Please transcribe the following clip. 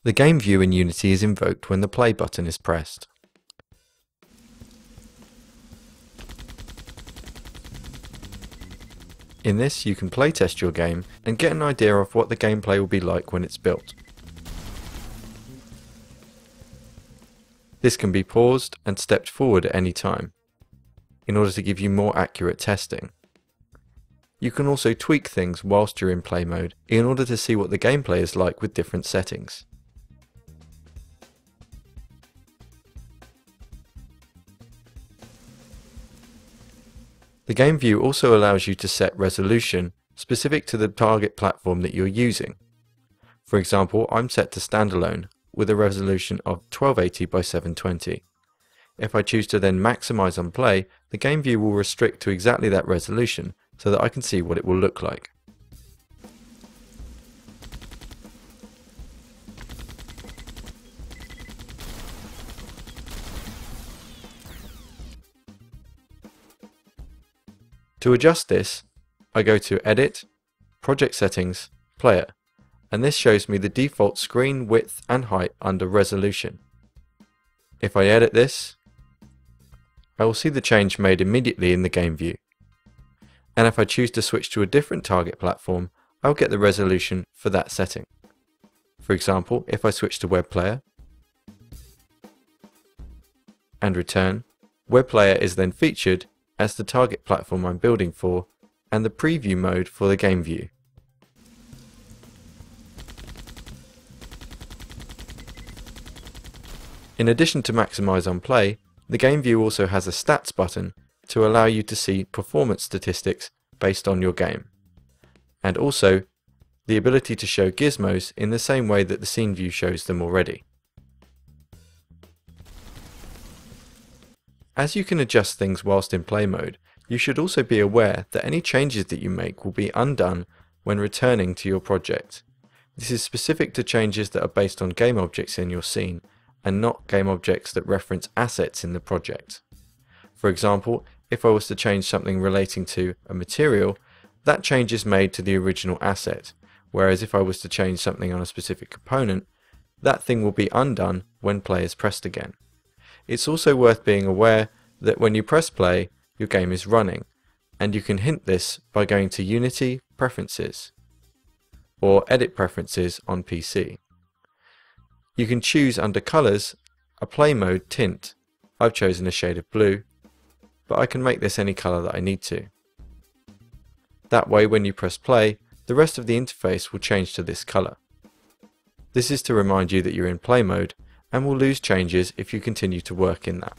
The game view in Unity is invoked when the play button is pressed. In this, you can playtest your game and get an idea of what the gameplay will be like when it's built. This can be paused and stepped forward at any time, in order to give you more accurate testing. You can also tweak things whilst you're in play mode in order to see what the gameplay is like with different settings. The game view also allows you to set resolution specific to the target platform that you're using. For example, I'm set to standalone with a resolution of 1280 by 720. If I choose to then maximize on play, the game view will restrict to exactly that resolution so that I can see what it will look like. To adjust this, I go to Edit, Project Settings, Player, and this shows me the default screen width and height under Resolution. If I edit this, I will see the change made immediately in the game view. And if I choose to switch to a different target platform, I'll get the resolution for that setting. For example, if I switch to Web Player and return, Web Player is then featured as the target platform I'm building for and the preview mode for the game view. In addition to maximize on play, the game view also has a stats button to allow you to see performance statistics based on your game, and also the ability to show gizmos in the same way that the scene view shows them already. As you can adjust things whilst in play mode, you should also be aware that any changes that you make will be undone when returning to your project. This is specific to changes that are based on game objects in your scene and not game objects that reference assets in the project. For example, if I was to change something relating to a material, that change is made to the original asset, whereas if I was to change something on a specific component, that thing will be undone when play is pressed again. It's also worth being aware that when you press play, your game is running, and you can hint this by going to Unity Preferences or Edit Preferences on PC. You can choose under Colors a play mode tint. I've chosen a shade of blue, but I can make this any color that I need to. That way, when you press play, the rest of the interface will change to this color. This is to remind you that you're in play mode and will lose changes if you continue to work in that.